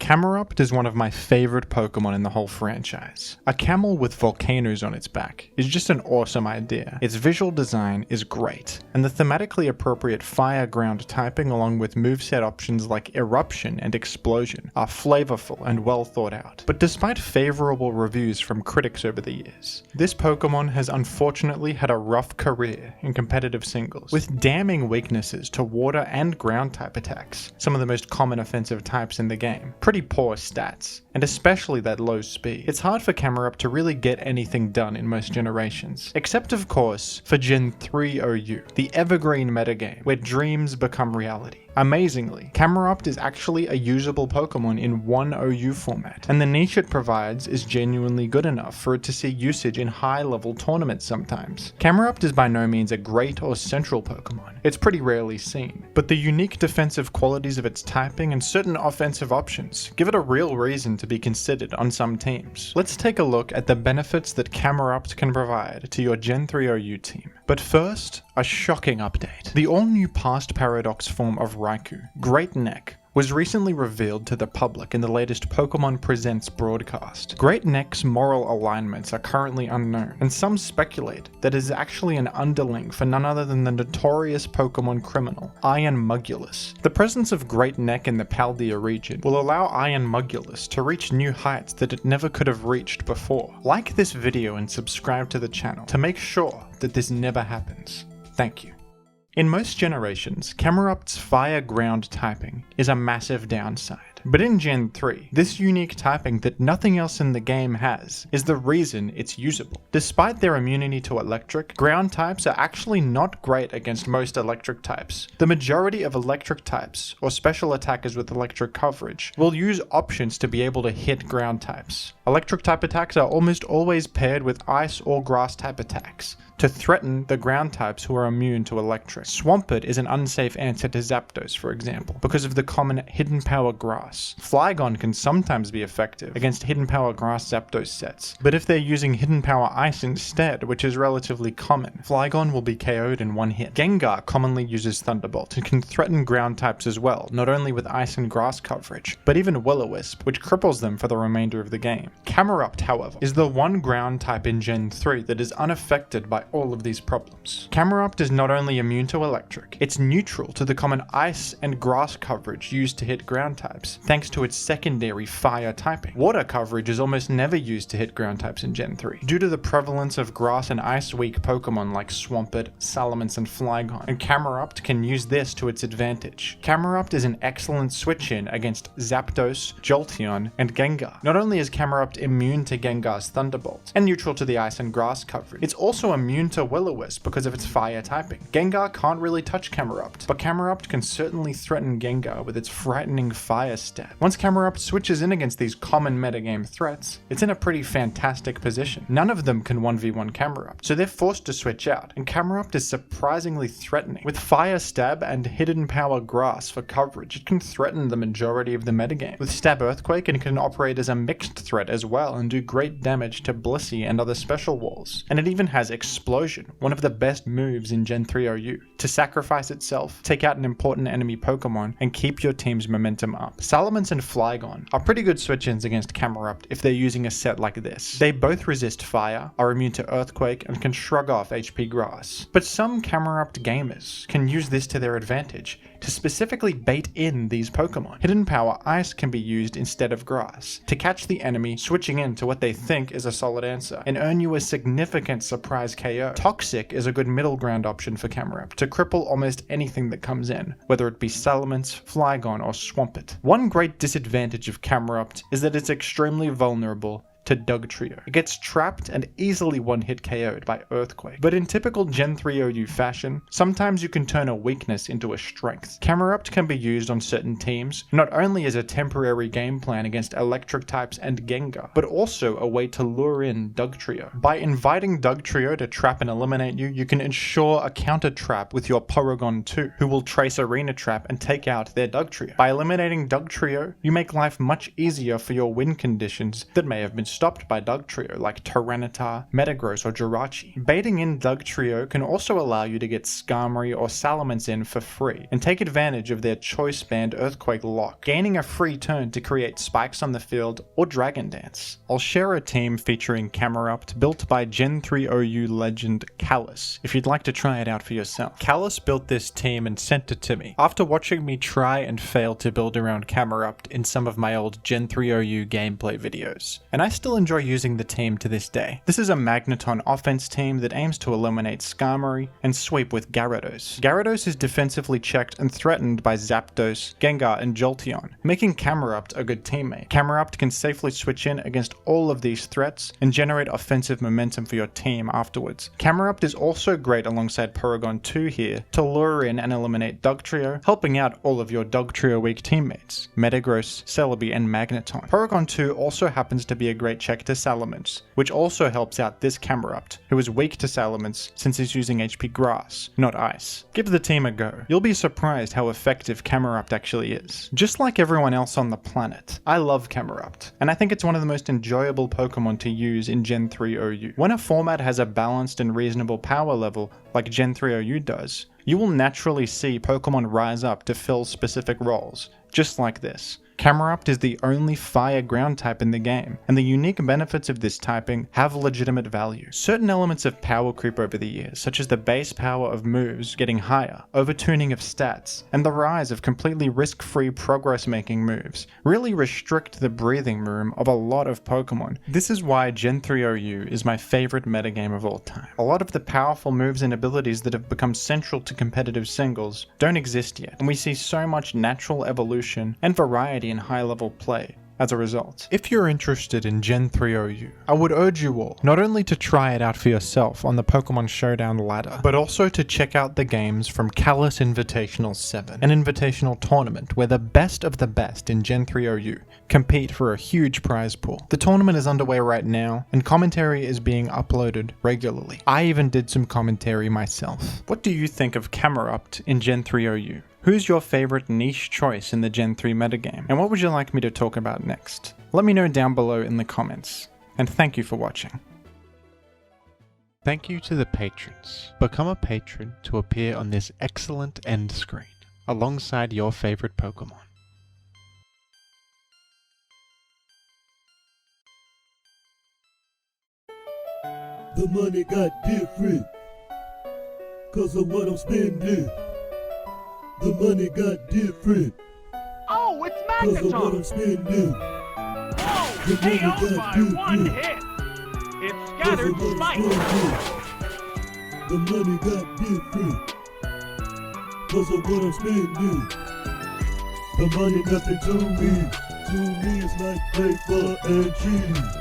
Camerupt is one of my favorite Pokemon in the whole franchise. A camel with volcanoes on its back is just an awesome idea. Its visual design is great, and the thematically appropriate fire ground typing along with moveset options like eruption and explosion are flavorful and well thought out. But despite favorable reviews from critics over the years, this Pokemon has unfortunately had a rough career in competitive singles, with damning weaknesses to water and ground type attacks, some of the most common offensive types in the game. Pretty poor stats, and especially that low speed. It's hard for Camerupt to really get anything done in most generations, except of course for Gen 3 OU, the evergreen metagame, where dreams become reality. Amazingly, Camerupt is actually a usable Pokemon in one OU format, and the niche it provides is genuinely good enough for it to see usage in high-level tournaments sometimes. Camerupt is by no means a great or central Pokemon, it's pretty rarely seen, but the unique defensive qualities of its typing and certain offensive options give it a real reason to be considered on some teams. Let's take a look at the benefits that Camerupt can provide to your Gen 3 OU team. But first, a shocking update. The all-new past paradox form of Raikou, Great Neck, was recently revealed to the public in the latest Pokemon Presents broadcast. Great Neck's moral alignments are currently unknown, and some speculate that it is actually an underling for none other than the notorious Pokemon criminal, Iron Mugulus. The presence of Great Neck in the Paldea region will allow Iron Mugulus to reach new heights that it never could have reached before. Like this video and subscribe to the channel to make sure that this never happens. Thank you. In most generations, Camerupt's fire ground typing is a massive downside. But in Gen 3, this unique typing that nothing else in the game has is the reason it's usable. Despite their immunity to electric, ground types are actually not great against most electric types. The majority of electric types, or special attackers with electric coverage, will use options to be able to hit ground types. Electric type attacks are almost always paired with ice or grass type attacks to threaten the ground types who are immune to electric. Swampert is an unsafe answer to Zapdos, for example, because of the common Hidden Power Grass. Flygon can sometimes be effective against Hidden Power Grass Zapdos sets, but if they're using Hidden Power Ice instead, which is relatively common, Flygon will be KO'd in one hit. Gengar commonly uses Thunderbolt and can threaten ground types as well, not only with ice and grass coverage, but even Will-O-Wisp, which cripples them for the remainder of the game. Camerupt, however, is the one ground type in Gen 3 that is unaffected by all of these problems. Camerupt is not only immune to electric, it's neutral to the common ice and grass coverage used to hit ground types, thanks to its secondary fire typing. Water coverage is almost never used to hit ground types in Gen 3, due to the prevalence of grass and ice weak Pokemon like Swampert, Salamence, and Flygon, and Camerupt can use this to its advantage. Camerupt is an excellent switch-in against Zapdos, Jolteon, and Gengar. Not only is Camerupt immune to Gengar's Thunderbolt, and neutral to the ice and grass coverage, it's also immune to Will-O-Wisp because of its fire typing. Gengar can't really touch Camerupt, but Camerupt can certainly threaten Gengar with its frightening fire stab. Once Camerupt switches in against these common metagame threats, it's in a pretty fantastic position. None of them can 1v1 Camerupt, so they're forced to switch out, and Camerupt is surprisingly threatening. With fire stab and Hidden Power Grass for coverage, it can threaten the majority of the metagame. With Stab Earthquake, it can operate as a mixed threat as well and do great damage to Blissey and other special walls. And it even has Explosion, one of the best moves in Gen 3 OU, to sacrifice itself, take out an important enemy Pokemon, and keep your team's momentum up. Salamence and Flygon are pretty good switch-ins against Camerupt if they're using a set like this. They both resist fire, are immune to Earthquake, and can shrug off HP Grass. But some Camerupt gamers can use this to their advantage to specifically bait in these Pokemon. Hidden Power Ice can be used instead of Grass to catch the enemy switching into what they think is a solid answer and earn you a significant surprise KO. Toxic is a good middle ground option for Camerupt to cripple almost anything that comes in, whether it be Salamence, Flygon, or Swampert. One great disadvantage of Camerupt is that it's extremely vulnerable to Dugtrio. It gets trapped and easily one-hit KO'd by Earthquake. But in typical Gen 3 OU fashion, sometimes you can turn a weakness into a strength. Camerupt can be used on certain teams, not only as a temporary game plan against electric types and Gengar, but also a way to lure in Dugtrio. By inviting Dugtrio to trap and eliminate you, you can ensure a counter trap with your Porygon 2, who will trace Arena Trap and take out their Dugtrio. By eliminating Dugtrio, you make life much easier for your win conditions that may have been stopped by Dugtrio like Tyranitar, Metagross, or Jirachi. Baiting in Dugtrio can also allow you to get Skarmory or Salamence in for free, and take advantage of their Choice Band Earthquake lock, gaining a free turn to create spikes on the field or Dragon Dance. I'll share a team featuring Camerupt built by Gen 3 OU legend Callous, if you'd like to try it out for yourself. Callous built this team and sent it to me after watching me try and fail to build around Camerupt in some of my old Gen 3 OU gameplay videos, and I still enjoy using the team to this day. This is a Magneton offense team that aims to eliminate Skarmory and sweep with Gyarados. Gyarados is defensively checked and threatened by Zapdos, Gengar, and Jolteon, making Camerupt a good teammate. Camerupt can safely switch in against all of these threats and generate offensive momentum for your team afterwards. Camerupt is also great alongside Porygon 2 here to lure in and eliminate Dugtrio, helping out all of your Dugtrio weak teammates, Metagross, Celebi, and Magneton. Porygon 2 also happens to be a great check to Salamence, which also helps out this Camerupt, who is weak to Salamence since he's using HP Grass, not Ice. Give the team a go. You'll be surprised how effective Camerupt actually is. Just like everyone else on the planet, I love Camerupt, and I think it's one of the most enjoyable Pokemon to use in Gen 3 OU. When a format has a balanced and reasonable power level like Gen 3 OU does, you will naturally see Pokemon rise up to fill specific roles, just like this. Camerupt is the only fire ground type in the game, and the unique benefits of this typing have legitimate value. Certain elements of power creep over the years, such as the base power of moves getting higher, overtuning of stats, and the rise of completely risk-free progress-making moves, really restrict the breathing room of a lot of Pokemon. This is why Gen 3 OU is my favorite metagame of all time. A lot of the powerful moves and abilities that have become central to competitive singles don't exist yet, and we see so much natural evolution and variety in high-level play as a result. If you're interested in Gen 3 OU, I would urge you all not only to try it out for yourself on the Pokemon Showdown ladder, but also to check out the games from Callous Invitational 7, an invitational tournament where the best of the best in Gen 3 OU compete for a huge prize pool. The tournament is underway right now, and commentary is being uploaded regularly. I even did some commentary myself. What do you think of Camerupt in Gen 3 OU? Who's your favorite niche choice in the Gen 3 metagame, and what would you like me to talk about next? Let me know down below in the comments, and thank you for watching. Thank you to the patrons. Become a patron to appear on this excellent end screen, alongside your favorite Pokemon. The money got different, 'cause of what I'm spending. The money got different. Oh, it's 'Cause of what I'm Magneton! spending. Oh, The money KO'd got by one different. hit! It 'Cause scattered of what I'm spikes! spending. The money got different. 'Cause of what I'm spending. The money nothing to me. To me it's like paper and cheese.